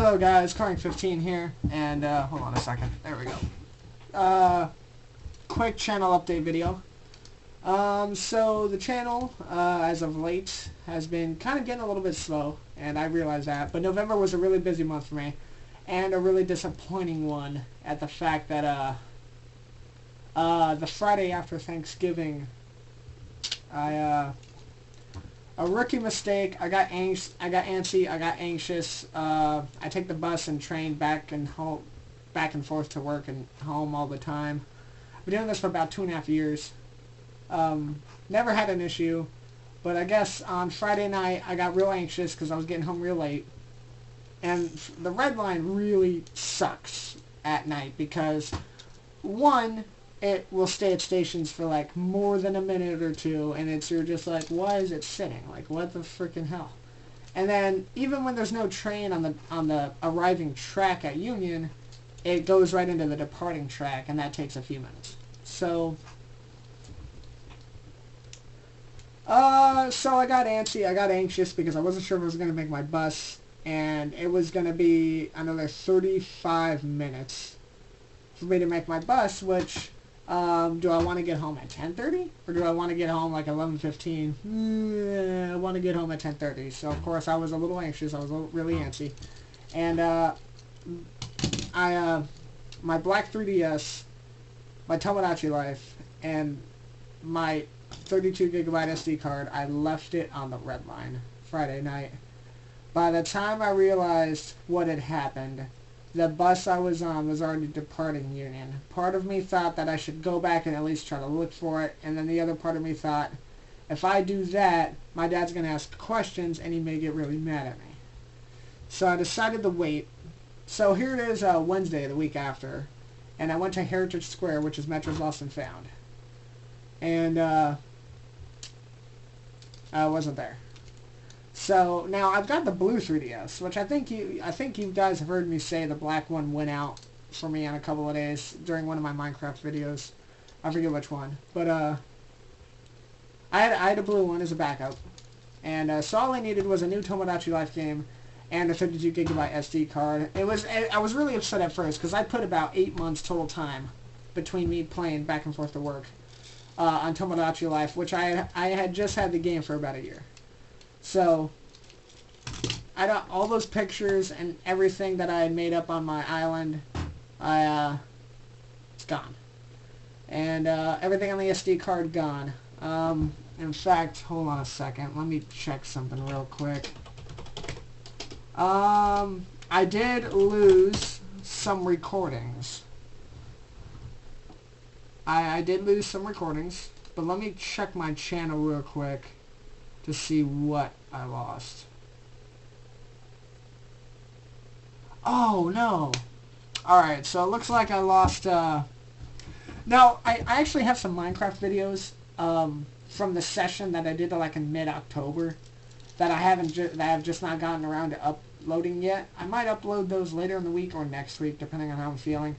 Hello guys, Carring15 here, and hold on a second, there we go. Quick channel update video. So the channel, as of late, has been kind of getting a little bit slow, and I realize that, but November was a really busy month for me, and a really disappointing one at the fact that, the Friday after Thanksgiving, a rookie mistake. I got antsy. I got anxious. I take the bus and train back and forth to work and home all the time. I've been doing this for about 2.5 years. Never had an issue, but I guess on Friday night I got real anxious because I was getting home real late. And the red line really sucks at night because, one, it will stay at stations for like more than a minute or two, and you're just like, why is it sitting? Like, what the freaking hell? And then even when there's no train on the arriving track at Union, it goes right into the departing track, and that takes a few minutes. So I got antsy. I got anxious because I wasn't sure if I was going to make my bus, and it was going to be another 35 minutes for me to make my bus, which, do I want to get home at 10:30? Or do I want to get home like 11:15? I want to get home at 10:30. So, of course, I was a little anxious. I was really antsy. And, my black 3DS, my Tomodachi Life, and my 32GB SD card, I left it on the red line Friday night. By the time I realized what had happened, the bus I was on was already departing Union. Part of me thought that I should go back and at least try to look for it, and then the other part of me thought, if I do that, my dad's going to ask questions and he may get really mad at me. So I decided to wait. So here it is, Wednesday, the week after, and I went to Heritage Square, which is Metro's Lost and Found. And I wasn't there. So now I've got the blue 3DS, which I think you guys have heard me say the black one went out for me on a couple of days during one of my Minecraft videos. I forget which one, but I had a blue one as a backup, and so all I needed was a new Tomodachi Life game and a 32GB SD card. I was really upset at first because I put about 8 months total time between me playing back and forth to work on Tomodachi Life, which I had just had the game for about a year. So, all those pictures and everything that I had made up on my island, it's gone. And everything on the SD card gone. In fact, hold on a second, let me check something real quick. I did lose some recordings. I did lose some recordings, but let me check my channel real quick to see what I lost. Oh, no. Alright, so it looks like I lost, Now, I actually have some Minecraft videos, from the session that I did like in mid-October that I have just not gotten around to uploading yet. I might upload those later in the week or next week, depending on how I'm feeling.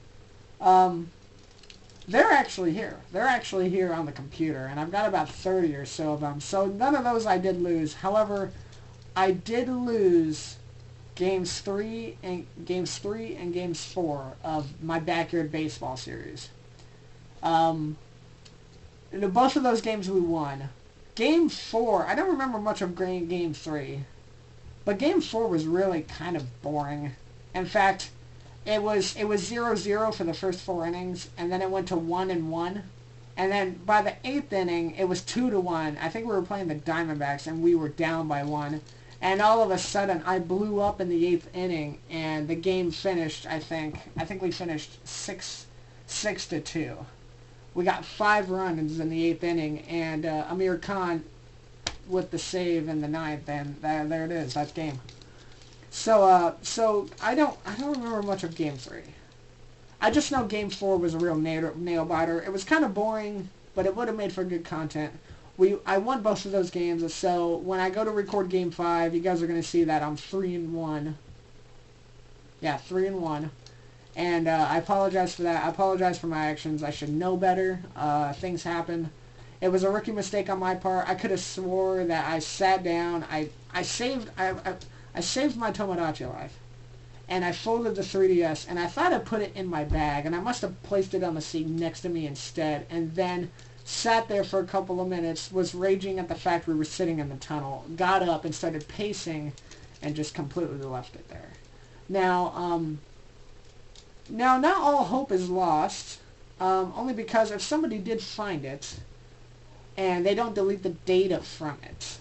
They're actually here. They're actually here on the computer, and I've got about 30 or so of them. So none of those I did lose. However, I did lose Games 3 and Games 4 of my Backyard Baseball series. Both of those games we won. Game 4, I don't remember much of Game 3, but Game 4 was really kind of boring. In fact, it was 0-0 for the first 4 innings, and then it went to 1-1, and then by the 8th inning, it was 2-1. I think we were playing the Diamondbacks, and we were down by 1, and all of a sudden, I blew up in the 8th inning, and the game finished, I think we finished 6-2. We got 5 runs in the 8th inning, and Amir Khan with the save in the 9th, and there it is, that's game. So I don't remember much of Game 3. I just know Game 4 was a real nail-biter. It was kind of boring, but it would have made for good content. I won both of those games, so when I go to record Game 5, you guys are going to see that I'm 3-1. Yeah, 3-1. And I apologize for that. I apologize for my actions. I should know better. Things happen. It was a rookie mistake on my part. I could have swore that I sat down. I saved my Tomodachi Life. and I folded the 3DS, and I thought I put it in my bag, and I must have placed it on the seat next to me instead, and then sat there for a couple of minutes, was raging at the fact we were sitting in the tunnel, got up and started pacing, and just completely left it there. Now, not all hope is lost, only because if somebody did find it, and they don't delete the data from it,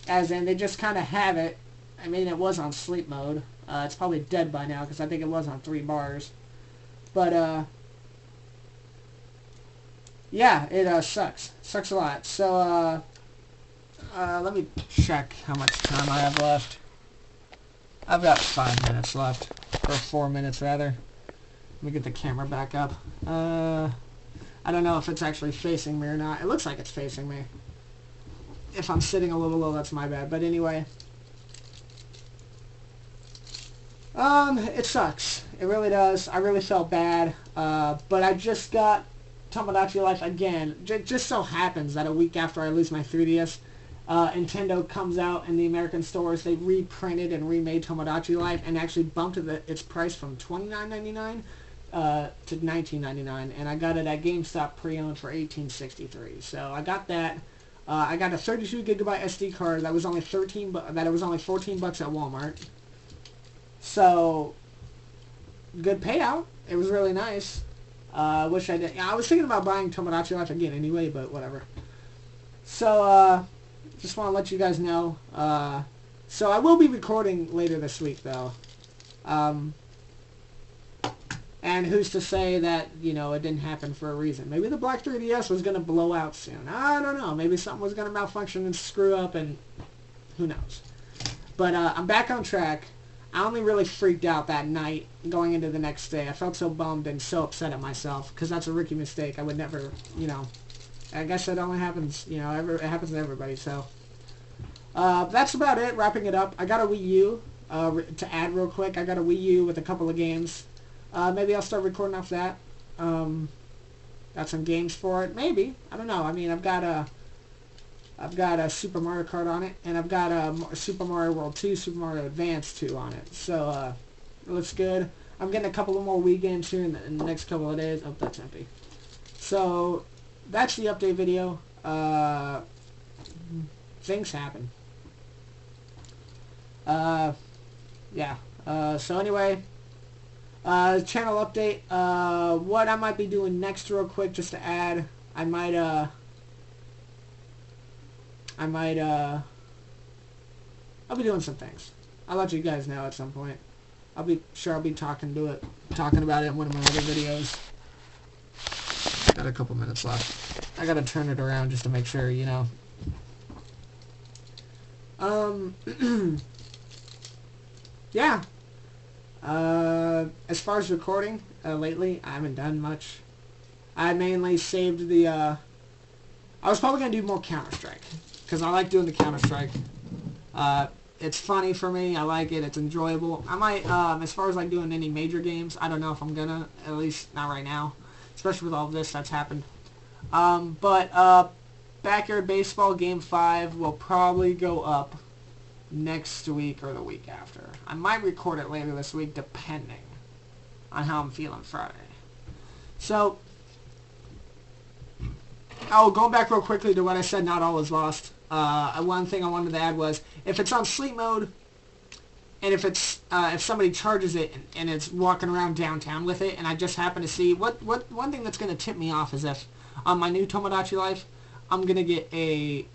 as in they just kind of have it. I mean, it was on sleep mode. It's probably dead by now because I think it was on 3 bars. But, yeah, it sucks. Sucks a lot. So, let me check how much time I have left. I've got 5 minutes left. Or 4 minutes, rather. Let me get the camera back up. I don't know if it's actually facing me or not. It looks like it's facing me. If I'm sitting a little low, that's my bad. But anyway. It sucks. It really does. I really felt bad. But I just got Tomodachi Life again. Just so happens that a week after I lose my 3DS, Nintendo comes out in the American stores. They reprinted and remade Tomodachi Life and actually bumped its price from $29.99 to $19.99, and I got it at GameStop pre-owned for $18.63. So I got that. I got a 32 gigabyte SD card that was only $14 at Walmart. So good payout. It was really nice. Wish I did. I was thinking about buying Tomodachi Life again anyway, but whatever. So just want to let you guys know. So I will be recording later this week, though. And who's to say that, you know, it didn't happen for a reason? Maybe the Black 3DS was going to blow out soon. I don't know. Maybe something was going to malfunction and screw up, and who knows. But I'm back on track. I only really freaked out that night going into the next day. I felt so bummed and so upset at myself because that's a rookie mistake. I would never, you know, I guess that only happens, you know, it happens to everybody. So that's about it. Wrapping it up. I got a Wii U to add real quick. I got a Wii U with a couple of games. Maybe I'll start recording off that. Got some games for it. Maybe. I don't know. I mean, I've got a Super Mario Kart on it, and I've got a Super Mario World 2, Super Mario Advance 2 on it. So, it looks good. I'm getting a couple of more Wii games here in the next couple of days. Oh, that's empty. So, that's the update video. Things happen. Yeah. So anyway, channel update. What I might be doing next real quick, just to add, I'll be doing some things. I'll let you guys know at some point. I'll be talking about it in one of my other videos. Got a couple minutes left. I gotta turn it around just to make sure, you know. Yeah. As far as recording, lately, I haven't done much. I mainly saved the, I was probably going to do more Counter-Strike, because I like doing the Counter-Strike. It's funny for me, I like it, it's enjoyable. I might, as far as like doing any major games, I don't know if I'm gonna, at least not right now, especially with all this that's happened. But Backyard Baseball Game 5 will probably go up next week or the week after. I might record it later this week, depending on how I'm feeling Friday. So, going back real quickly to what I said, not all is lost. One thing I wanted to add was, if it's on sleep mode, and if somebody charges it and it's walking around downtown with it, and I just happen to see, one thing that's going to tip me off is if on my new Tomodachi Life, I'm going to get a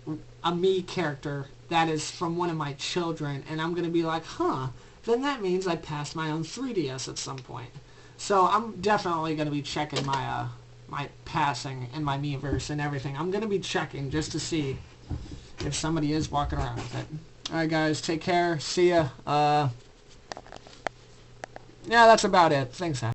me character that is from one of my children, and I'm going to be like, huh, then that means I passed my own 3DS at some point. So I'm definitely going to be checking my my passing and my Miiverse and everything. I'm going to be checking just to see if somebody is walking around with it. Alright guys, take care. See ya. Yeah, that's about it. Thanks,